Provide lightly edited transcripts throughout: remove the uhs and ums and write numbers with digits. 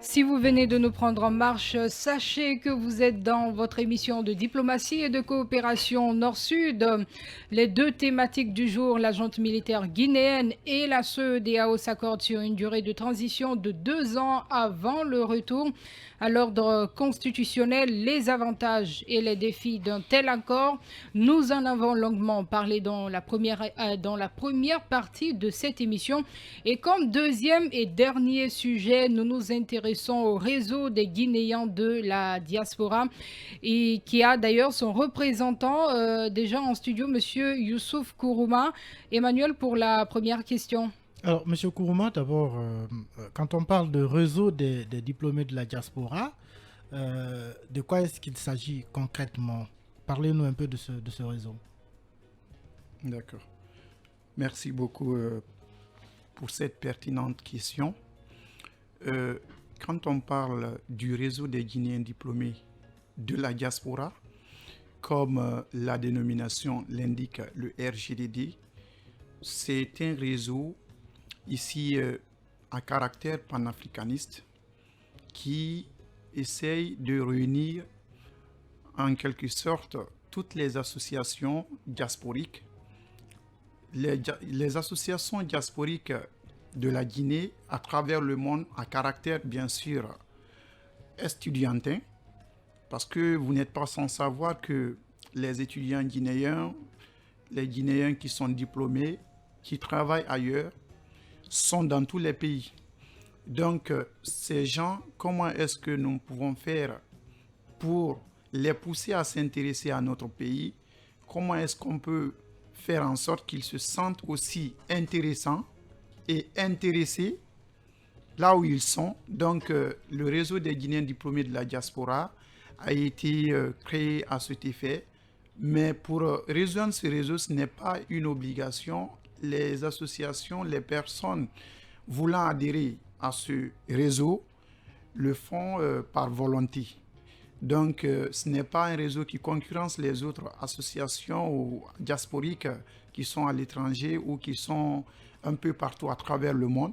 Si vous venez de nous prendre en marche, sachez que vous êtes dans votre émission de diplomatie et de coopération Nord-Sud. Les deux thématiques du jour, la junte militaire guinéenne et la CEDEAO s'accordent sur une durée de transition de 2 ans avant le retour à l'ordre constitutionnel. Les avantages et les défis d'un tel accord, nous en avons longuement parlé dans la première partie de cette émission. Et comme deuxième et dernier sujet, nous nous intéressons au réseau des Guinéens de la diaspora et qui a d'ailleurs son représentant déjà en studio, Monsieur Youssouf Kourouma. Emmanuel, pour la première question. Alors, Monsieur Kourouma, d'abord, quand on parle de réseau des diplômés de la diaspora, de quoi est-ce qu'il s'agit concrètement? Parlez-nous un peu de ce réseau. D'accord. Merci beaucoup pour cette pertinente question. Quand on parle du réseau des Guinéens diplômés de la diaspora, comme la dénomination l'indique, le RGDD, c'est un réseau ici à caractère panafricaniste qui essaye de réunir en quelque sorte toutes les associations diasporiques. Les associations diasporiques de la Guinée à travers le monde à caractère bien sûr estudiantin, parce que vous n'êtes pas sans savoir que les étudiants guinéens, les Guinéens qui sont diplômés, qui travaillent ailleurs, sont dans tous les pays. Donc ces gens, comment est-ce que nous pouvons faire pour les pousser à s'intéresser à notre pays? Comment est-ce qu'on peut faire en sorte qu'ils se sentent aussi intéressants et intéressés là où ils sont? Donc le réseau des Guinéens diplômés de la diaspora a été créé à cet effet. Mais pour rejoindre ce réseau, ce n'est pas une obligation. Les associations, les personnes voulant adhérer à ce réseau le font par volonté. Donc, ce n'est pas un réseau qui concurrence les autres associations ou diasporiques qui sont à l'étranger ou qui sont un peu partout à travers le monde.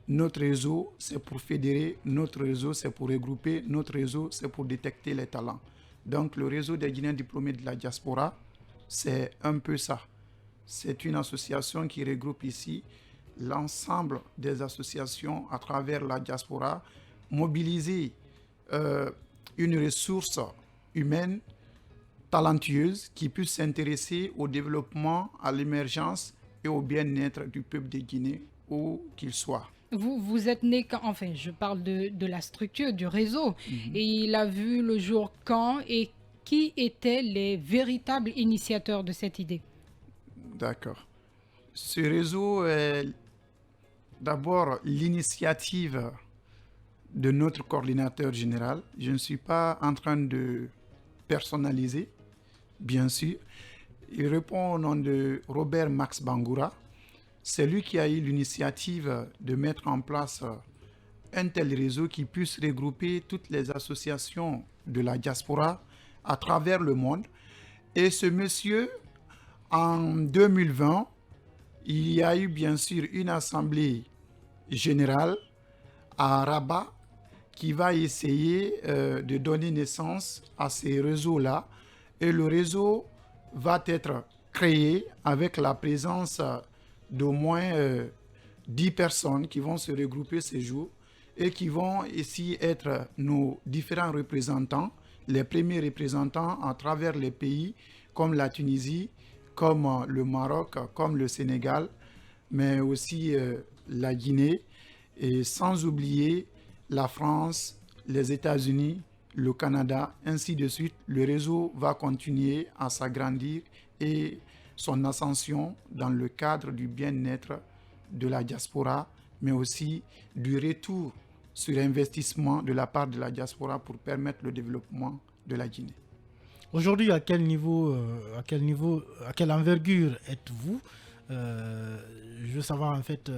Notre réseau, c'est pour fédérer, notre réseau, c'est pour regrouper, notre réseau, c'est pour détecter les talents. Donc, le réseau des Guinéens diplômés de la diaspora, c'est un peu ça. C'est une association qui regroupe ici l'ensemble des associations à travers la diaspora, mobiliser une ressource humaine talentueuse qui puisse s'intéresser au développement, à l'émergence et au bien-être du peuple de Guinée, où qu'il soit. Vous êtes né quand, enfin, je parle de la structure, du réseau, et il a vu le jour quand et qui étaient les véritables initiateurs de cette idée? D'accord. Ce réseau est d'abord l'initiative de notre coordinateur général. Je ne suis pas en train de personnaliser, bien sûr. Il répond au nom de Robert Max Bangoura. C'est lui qui a eu l'initiative de mettre en place un tel réseau qui puisse regrouper toutes les associations de la diaspora à travers le monde. Et ce monsieur, en 2020, il y a eu bien sûr une assemblée générale à Rabat qui va essayer de donner naissance à ces réseaux-là. Et le réseau va être créé avec la présence d'au moins 10 personnes qui vont se regrouper ces jours et qui vont ici être nos différents représentants, les premiers représentants à travers les pays comme la Tunisie, comme le Maroc, comme le Sénégal, mais aussi la Guinée, et sans oublier la France, les États-Unis, le Canada, ainsi de suite. Le réseau va continuer à s'agrandir et son ascension dans le cadre du bien-être de la diaspora, mais aussi du retour sur investissement de la part de la diaspora pour permettre le développement de la Guinée. Aujourd'hui, à quelle envergure êtes-vous? Je veux savoir en fait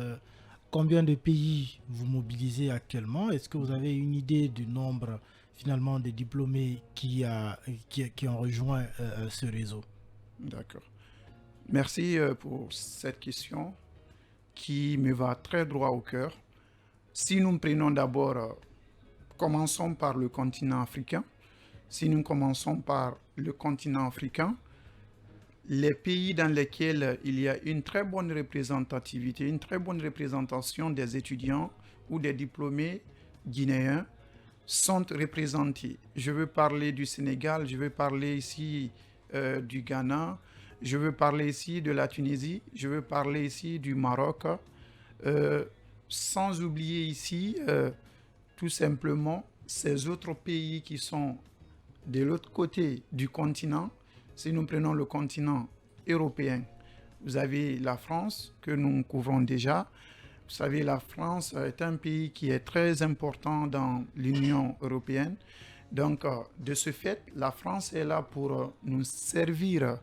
combien de pays vous mobilisez actuellement. Est-ce que vous avez une idée du nombre finalement de diplômés qui ont rejoint ce réseau? D'accord. Merci pour cette question qui me va très droit au cœur. Si nous prenons d'abord commençons par le continent africain. Si nous commençons par le continent africain, les pays dans lesquels il y a une très bonne représentativité, une très bonne représentation des étudiants ou des diplômés guinéens sont représentés. Je veux parler du Sénégal, je veux parler ici du Ghana, je veux parler ici de la Tunisie, je veux parler ici du Maroc, sans oublier ici tout simplement ces autres pays qui sont de l'autre côté du continent. Si nous prenons le continent européen, vous avez la France que nous couvrons déjà. Vous savez, la France est un pays qui est très important dans l'Union européenne. Donc, de ce fait, la France est là pour nous servir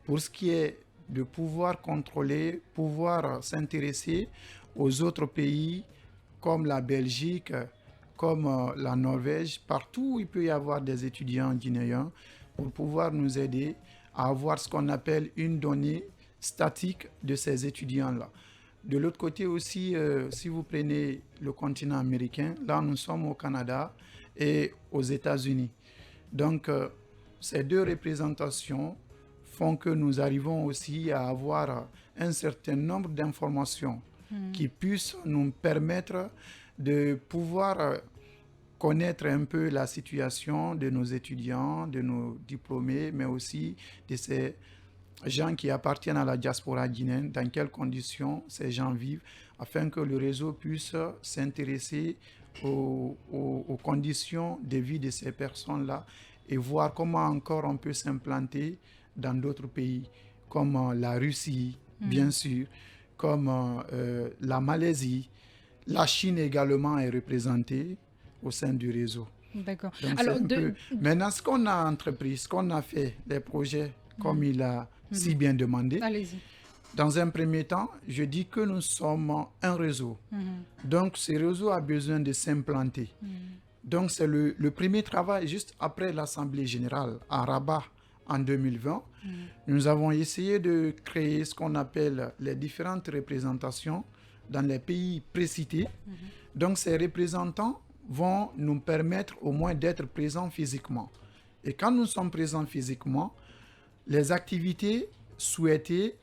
pour ce qui est de pouvoir contrôler, pouvoir s'intéresser aux autres pays comme la Belgique, comme la Norvège, partout où il peut y avoir des étudiants guinéens pour pouvoir nous aider à avoir ce qu'on appelle une donnée statique de ces étudiants-là. De l'autre côté aussi, si vous prenez le continent américain, là nous sommes au Canada et aux États-Unis. Donc, ces deux représentations font que nous arrivons aussi à avoir un certain nombre d'informations qui puissent nous permettre de pouvoir connaître un peu la situation de nos étudiants, de nos diplômés, mais aussi de ces gens qui appartiennent à la diaspora guinéenne, dans quelles conditions ces gens vivent, afin que le réseau puisse s'intéresser aux conditions de vie de ces personnes-là et voir comment encore on peut s'implanter dans d'autres pays, comme la Russie, bien sûr, comme la Malaisie. La Chine également est représentée au sein du réseau. D'accord. Donc, Alors, maintenant, ce qu'on a entrepris, ce qu'on a fait, les projets, comme il a si bien demandé, allez-y. dans un premier temps, je dis que nous sommes un réseau. Donc, ce réseau a besoin de s'implanter. Donc, c'est le premier travail juste après l'Assemblée générale à Rabat en 2020. Nous avons essayé de créer ce qu'on appelle les différentes représentations dans les pays précités. Donc, ces représentants vont nous permettre au moins d'être présents physiquement. Et quand nous sommes présents physiquement, les activités souhaitées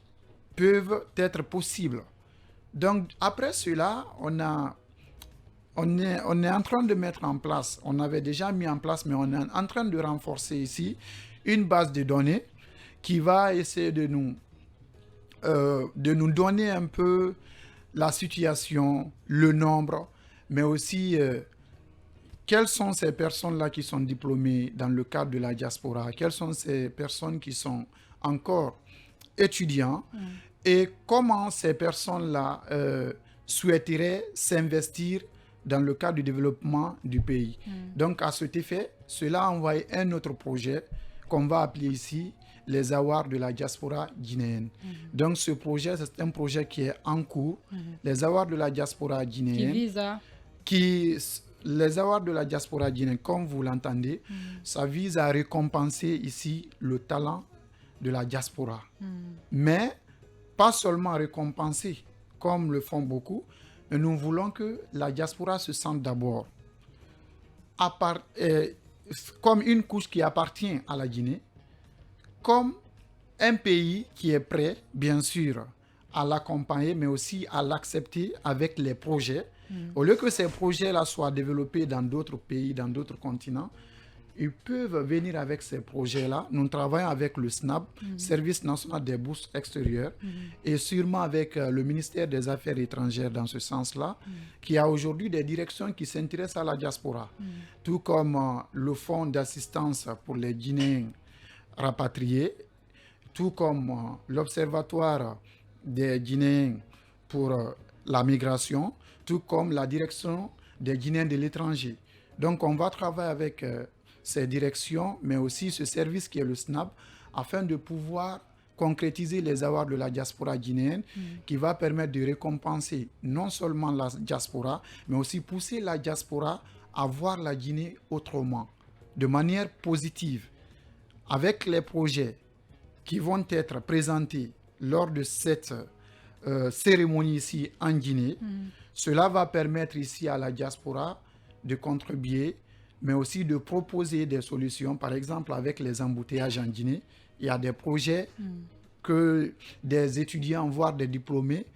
peuvent être possibles. Donc, après cela, on est en train de mettre en place, on avait déjà mis en place, mais on est en train de renforcer ici une base de données qui va essayer de nous donner un peu la situation, le nombre, mais aussi quelles sont ces personnes-là qui sont diplômées dans le cadre de la diaspora, quelles sont ces personnes qui sont encore étudiants et comment ces personnes-là souhaiteraient s'investir dans le cadre du développement du pays. Donc, à cet effet, cela a envoyé un autre projet qu'on va appeler ici les Awards de la diaspora guinéenne. Donc, ce projet, c'est un projet qui est en cours. Les Awards de la diaspora guinéenne. Qui vise à... Les Awards de la diaspora guinéenne, comme vous l'entendez, ça vise à récompenser ici le talent de la diaspora. Mais pas seulement récompenser, comme le font beaucoup, mais nous voulons que la diaspora se sente d'abord comme une couche qui appartient à la Guinée, comme un pays qui est prêt, bien sûr, à l'accompagner, mais aussi à l'accepter avec les projets. Au lieu que ces projets-là soient développés dans d'autres pays, dans d'autres continents, ils peuvent venir avec ces projets-là. Nous travaillons avec le SNAB, Service national des bourses extérieures, et sûrement avec le ministère des Affaires étrangères dans ce sens-là, qui a aujourd'hui des directions qui s'intéressent à la diaspora, tout comme le Fonds d'assistance pour les Guinéens rapatriés, tout comme l'Observatoire des Guinéens pour la migration, tout comme la direction des Guinéens de l'étranger. Donc, on va travailler avec ces directions, mais aussi ce service qui est le SNAB, afin de pouvoir concrétiser les avoirs de la diaspora guinéenne, qui va permettre de récompenser non seulement la diaspora, mais aussi pousser la diaspora à voir la Guinée autrement, de manière positive, avec les projets qui vont être présentés lors de cette cérémonie ici en Guinée. Cela va permettre ici à la diaspora de contribuer mais aussi de proposer des solutions. Par exemple, avec les embouteillages en Guinée, il y a des projets que des étudiants, voire des diplômés,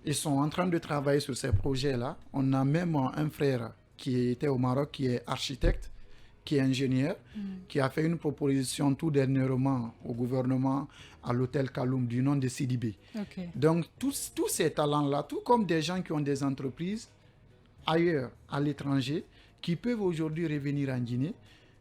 ils sont en train de travailler sur ces projets-là. On a même un frère qui était au Maroc, qui est architecte, qui est ingénieur, qui a fait une proposition tout dernièrement au gouvernement, à l'hôtel Kaloum, du nom de Sidibé. Ok. Donc, tous ces talents-là, tout comme des gens qui ont des entreprises ailleurs, à l'étranger, qui peuvent aujourd'hui revenir en Guinée,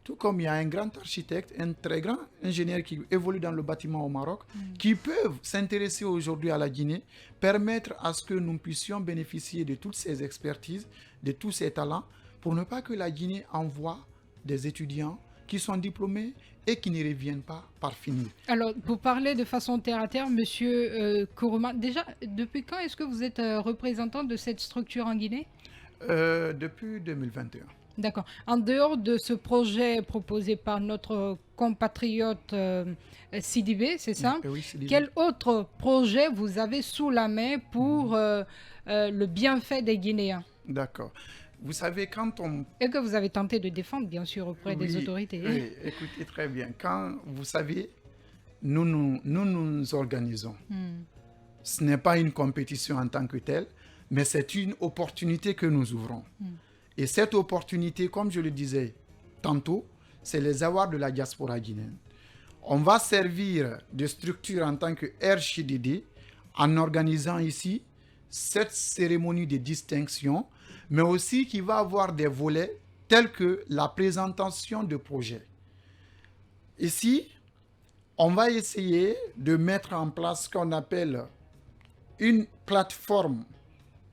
tout comme il y a un grand architecte, un très grand ingénieur qui évolue dans le bâtiment au Maroc, qui peuvent s'intéresser aujourd'hui à la Guinée, permettre à ce que nous puissions bénéficier de toutes ces expertises, de tous ces talents, pour ne pas que la Guinée envoie des étudiants qui sont diplômés et qui ne reviennent pas par finir. Alors, pour parler de façon terre à terre, Monsieur Kourouma, déjà, depuis quand est-ce que vous êtes représentant de cette structure en Guinée? Depuis 2021. D'accord. En dehors de ce projet proposé par notre compatriote Sidibé, c'est ça? Oui, Sidibé. Quel autre projet vous avez sous la main pour le bienfait des Guinéens? D'accord. Vous savez, quand on... Et que vous avez tenté de défendre, bien sûr, auprès des autorités. Oui, écoutez très bien. Quand, vous savez, nous organisons. Ce n'est pas une compétition en tant que telle, mais c'est une opportunité que nous ouvrons. Et cette opportunité, comme je le disais tantôt, c'est les avoirs de la diaspora guinéenne. On va servir de structure en tant que RJDD en organisant ici cette cérémonie de distinction, mais aussi qui va avoir des volets tels que la présentation de projets. Ici, on va essayer de mettre en place ce qu'on appelle une plateforme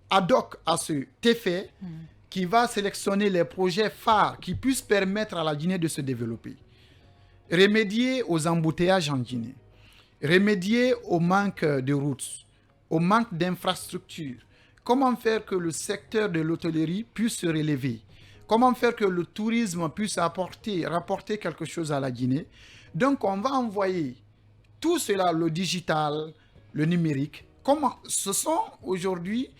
ad hoc à ce effet qui va sélectionner les projets phares qui puissent permettre à la Guinée de se développer. Remédier aux embouteillages en Guinée, remédier au manque de routes, au manque d'infrastructures. Comment faire que le secteur de l'hôtellerie puisse se relever? Comment faire que le tourisme puisse rapporter quelque chose à la Guinée? Donc, on va envoyer tout cela, le digital, le numérique. Ce sont aujourd'hui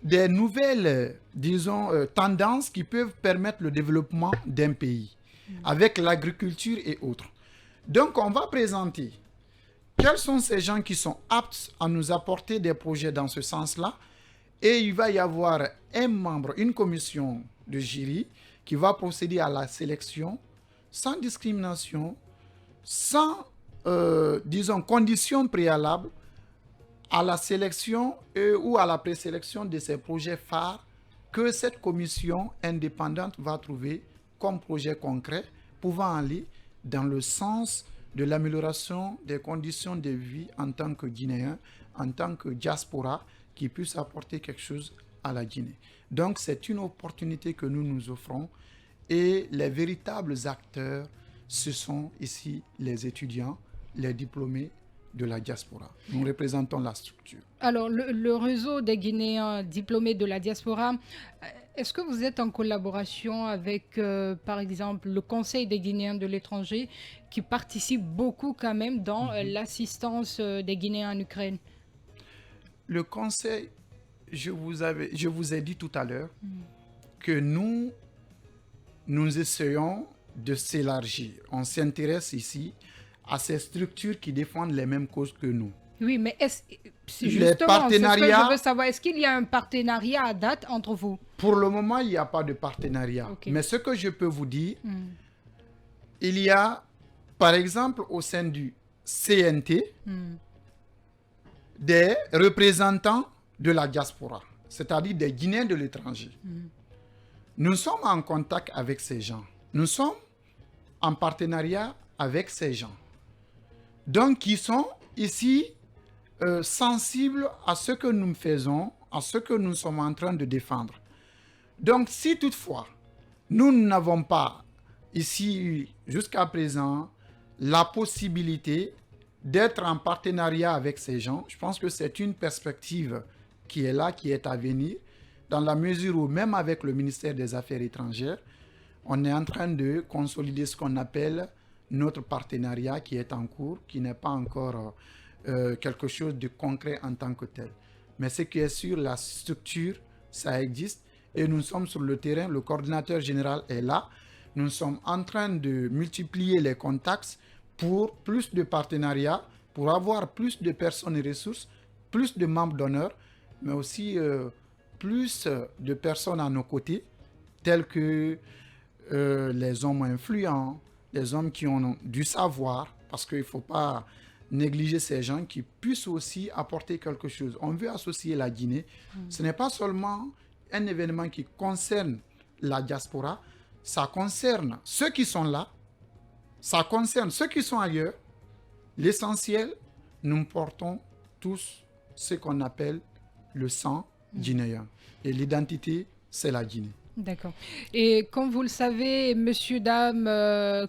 des nouvelles, disons, tendances qui peuvent permettre le développement d'un pays, avec l'agriculture et autres. Donc, on va présenter quels sont ces gens qui sont aptes à nous apporter des projets dans ce sens-là. Et il va y avoir un membre, une commission de jury qui va procéder à la sélection sans discrimination, sans, disons, conditions préalables à la sélection ou à la présélection de ces projets phares que cette commission indépendante va trouver comme projet concret pouvant aller dans le sens de l'amélioration des conditions de vie en tant que Guinéen, en tant que diaspora, qui puisse apporter quelque chose à la Guinée. Donc, c'est une opportunité que nous nous offrons et les véritables acteurs, ce sont ici les étudiants, les diplômés de la diaspora. Nous représentons la structure. Alors, le réseau des Guinéens diplômés de la diaspora, est-ce que vous êtes en collaboration avec, par exemple, le Conseil des Guinéens de l'étranger, qui participe beaucoup quand même dans l'assistance des Guinéens en Ukraine? Le Conseil, je vous ai dit tout à l'heure que nous essayons de s'élargir. On s'intéresse ici à ces structures qui défendent les mêmes causes que nous. Oui, mais Les justement, partenariats, c'est ce que je veux savoir. Est-ce qu'il y a un partenariat à date entre vous? pour le moment, il n'y a pas de partenariat. Ok. Mais ce que je peux vous dire, il y a, par exemple, au sein du CNT, des représentants de la diaspora, c'est-à-dire des Guinéens de l'étranger. Nous sommes en contact avec ces gens. Nous sommes en partenariat avec ces gens. Donc, ils sont ici sensibles à ce que nous faisons, à ce que nous sommes en train de défendre. Donc, si toutefois, nous n'avons pas ici, jusqu'à présent, la possibilité d'être en partenariat avec ces gens, je pense que c'est une perspective qui est là, qui est à venir, dans la mesure où même avec le ministère des Affaires étrangères, on est en train de consolider ce qu'on appelle notre partenariat qui est en cours, qui n'est pas encore quelque chose de concret en tant que tel. Mais ce qui est sûr, la structure, ça existe et nous sommes sur le terrain, le coordinateur général est là. nous sommes en train de multiplier les contacts pour plus de partenariats, pour avoir plus de personnes et ressources, plus de membres d'honneur, mais aussi plus de personnes à nos côtés, tels que les hommes influents, les hommes qui ont du savoir, parce qu'il ne faut pas négliger ces gens qui puissent aussi apporter quelque chose. On veut associer la Guinée. Ce n'est pas seulement un événement qui concerne la diaspora, ça concerne ceux qui sont là, ça concerne ceux qui sont ailleurs. L'essentiel, nous portons tous ce qu'on appelle le sang guinéen. Et l'identité, c'est la Guinée. D'accord. Et comme vous le savez, messieurs, dames,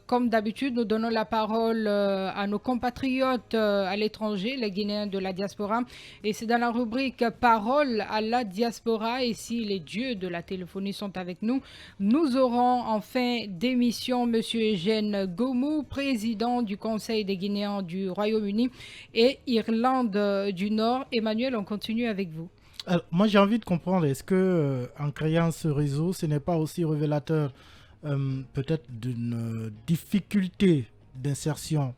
comme d'habitude, nous donnons la parole à nos compatriotes à l'étranger, les Guinéens de la diaspora. Et c'est dans la rubrique Parole à la diaspora. Et si les dieux de la téléphonie sont avec nous, nous aurons en fin d'émission monsieur Eugène Gomu, président du Conseil des Guinéens du Royaume-Uni et Irlande du Nord. Emmanuel, on continue avec vous. Alors, moi, j'ai envie de comprendre, est-ce que en créant ce réseau, ce n'est pas aussi révélateur peut-être d'une difficulté d'insertion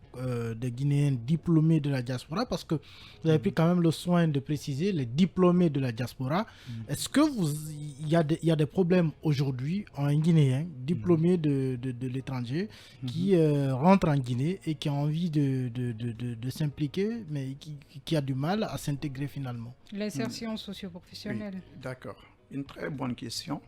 des Guinéens diplômés de la diaspora, parce que vous avez pris quand même le soin de préciser les diplômés de la diaspora. Est-ce que il y a des problèmes aujourd'hui en un Guinéen diplômé de l'étranger qui rentre en Guinée et qui a envie de s'impliquer, mais qui a du mal à s'intégrer finalement? L'insertion socio-professionnelle. Oui, d'accord. Une très bonne question.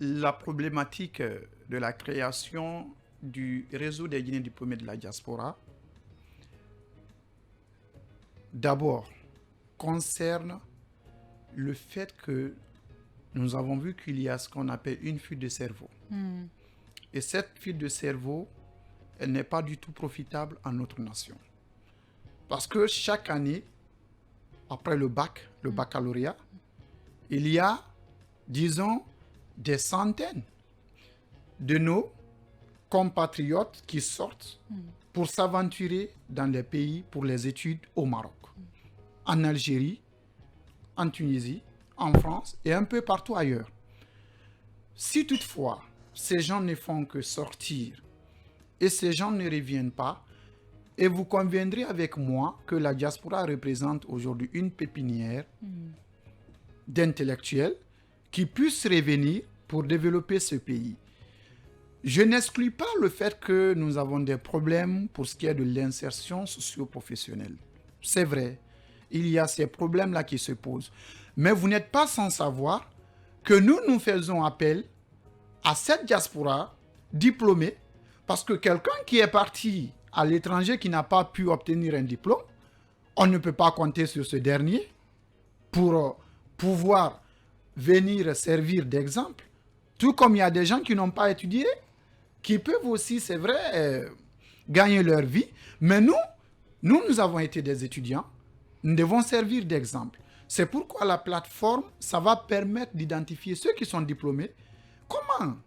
La problématique de la création du réseau des Guinéens diplômés de la diaspora, d'abord, concerne le fait que nous avons vu qu'il y a ce qu'on appelle une fuite de cerveau. Et cette fuite de cerveau, elle n'est pas du tout profitable à notre nation. Parce que chaque année, après le bac, le baccalauréat, il y a, disons, des centaines de nos compatriotes qui sortent pour s'aventurer dans les pays pour les études au Maroc, en Algérie, en Tunisie, en France et un peu partout ailleurs. Si toutefois ces gens ne font que sortir et ces gens ne reviennent pas, et vous conviendrez avec moi que la diaspora représente aujourd'hui une pépinière d'intellectuels qui puissent revenir pour développer ce pays. Je n'exclus pas le fait que nous avons des problèmes pour ce qui est de l'insertion socio-professionnelle. C'est vrai, il y a ces problèmes-là qui se posent. Mais vous n'êtes pas sans savoir que nous faisons appel à cette diaspora diplômée, parce que quelqu'un qui est parti à l'étranger, qui n'a pas pu obtenir un diplôme, on ne peut pas compter sur ce dernier pour pouvoir venir servir d'exemple. Tout comme il y a des gens qui n'ont pas étudié, qui peuvent aussi, c'est vrai, gagner leur vie. Mais nous avons été des étudiants, nous devons servir d'exemple. C'est pourquoi la plateforme, ça va permettre d'identifier ceux qui sont diplômés. Comment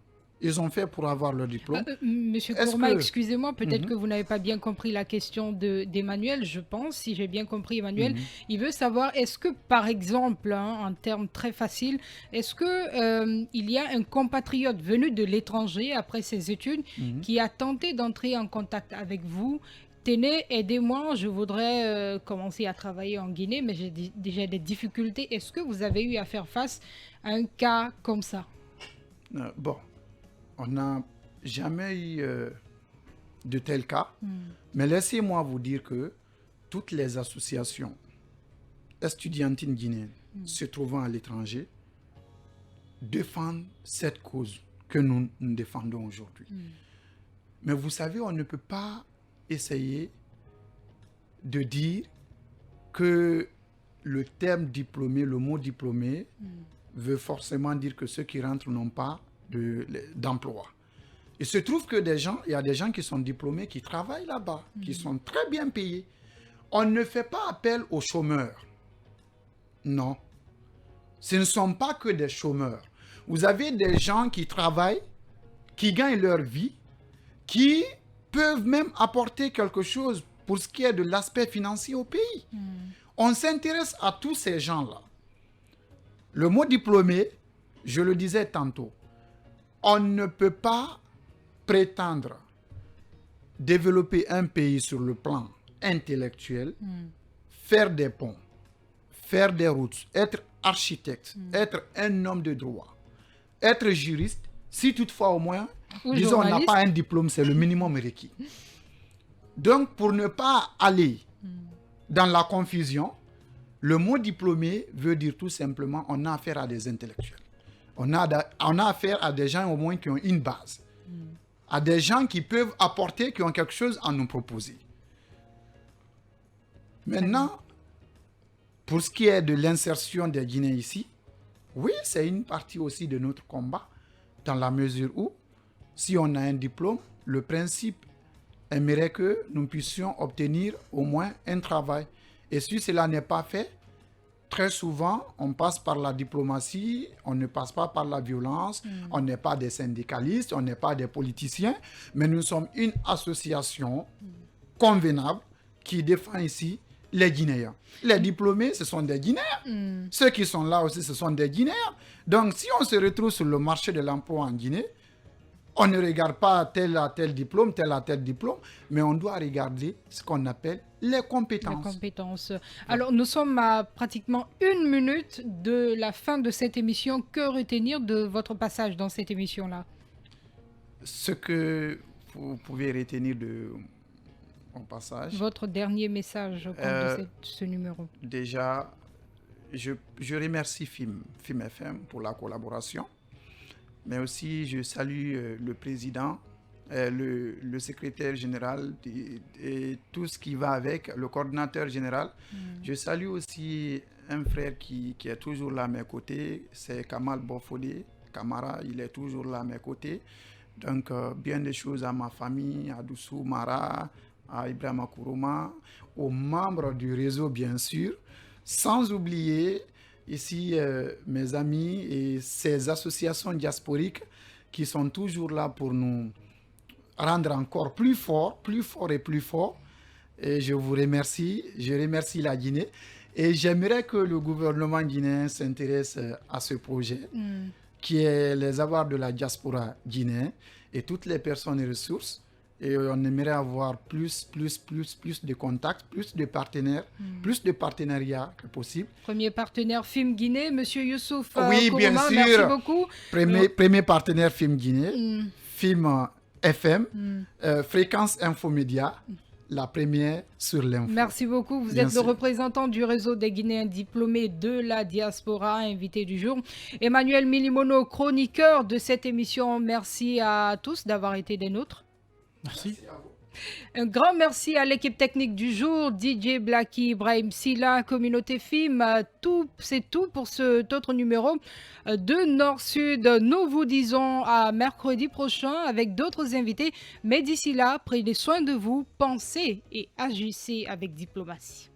ils ont fait pour avoir leur diplôme? Monsieur Kourma, excusez-moi, peut-être que vous n'avez pas bien compris la question d'Emmanuel, je pense, si j'ai bien compris Emmanuel. Il veut savoir, est-ce que, par exemple, en termes très faciles, est-ce que il y a un compatriote venu de l'étranger après ses études qui a tenté d'entrer en contact avec vous? Tenez, aidez-moi, je voudrais commencer à travailler en Guinée, mais j'ai déjà des difficultés. Est-ce que vous avez eu à faire face à un cas comme ça? Bon. On n'a jamais eu de tel cas, mais laissez-moi vous dire que toutes les associations estudiantines guinéennes se trouvant à l'étranger défendent cette cause que nous défendons aujourd'hui. Mais vous savez, on ne peut pas essayer de dire que le terme diplômé, le mot diplômé, veut forcément dire que ceux qui rentrent n'ont pas d'emploi. Il se trouve que il y a des gens qui sont diplômés, qui travaillent là-bas, qui sont très bien payés. On ne fait pas appel aux chômeurs. Non. Ce ne sont pas que des chômeurs. Vous avez des gens qui travaillent, qui gagnent leur vie, qui peuvent même apporter quelque chose pour ce qui est de l'aspect financier au pays. On s'intéresse à tous ces gens-là. Le mot diplômé, je le disais tantôt, On ne peut pas prétendre développer un pays sur le plan intellectuel, faire des ponts, faire des routes, être architecte, être un homme de droit, être juriste, si toutefois au moins, Ou disons, on n'a journaliste. pas un diplôme, c'est le minimum requis. Donc, pour ne pas aller dans la confusion, le mot diplômé veut dire tout simplement on a affaire à des intellectuels. On a affaire à des gens au moins qui ont une base. À des gens qui peuvent apporter, qui ont quelque chose à nous proposer. Maintenant, pour ce qui est de l'insertion des Guinéens ici, oui, c'est une partie aussi de notre combat, dans la mesure où, si on a un diplôme, le principe aimerait que nous puissions obtenir au moins un travail. Et si cela n'est pas fait, très souvent, on passe par la diplomatie, on ne passe pas par la violence, on n'est pas des syndicalistes, on n'est pas des politiciens, mais nous sommes une association convenable qui défend ici les Guinéens. Les diplômés, ce sont des Guinéens. Ceux qui sont là aussi, ce sont des Guinéens. Donc, si on se retrouve sur le marché de l'emploi en Guinée, on ne regarde pas tel à tel diplôme, mais on doit regarder ce qu'on appelle les Les compétences. compétences. Alors, nous sommes à pratiquement 1 minute de la fin de cette émission. Que retenir de votre passage dans cette émission-là? Ce que vous pouvez retenir de mon passage, Votre dernier message au cours de ce numéro. déjà, je remercie FIM FM pour la collaboration, mais aussi je salue le président, le secrétaire général et tout ce qui va avec, le coordinateur général. Je salue aussi un frère qui est toujours là à mes côtés, c'est Kamal Bofodé, Kamara, il est toujours là à mes côtés. Donc, bien des choses à ma famille, à Doussou Mara, à Ibrahima Kourouma, aux membres du réseau, bien sûr, sans oublier ici mes amis et ces associations diasporiques qui sont toujours là pour nous rendre encore plus fort et plus fort. Et je vous remercie, je remercie la Guinée et j'aimerais que le gouvernement guinéen s'intéresse à ce projet qui est les avoirs de la diaspora guinéenne et toutes les personnes et ressources. Et on aimerait avoir plus de contacts, plus de partenaires, plus de partenariats que possible. Premier partenaire FIM Guinée, Monsieur Youssouf Oui, bien Kourouma, sûr. merci beaucoup. Premier partenaire FIM Guinée, FIM FM, Fréquence Infomédia, la première sur l'info. Merci beaucoup. Vous Bien êtes sûr. le représentant du réseau des Guinéens diplômés de la diaspora, invité du jour. Emmanuel Milimono, chroniqueur de cette émission. Merci à tous d'avoir été des nôtres. Merci. Un grand merci à l'équipe technique du jour, DJ Blacky, Ibrahim Silla, Communauté FIM. C'est tout pour cet autre numéro de Nord-Sud. Nous vous disons à mercredi prochain avec d'autres invités. Mais d'ici là, prenez soin de vous, pensez et agissez avec diplomatie.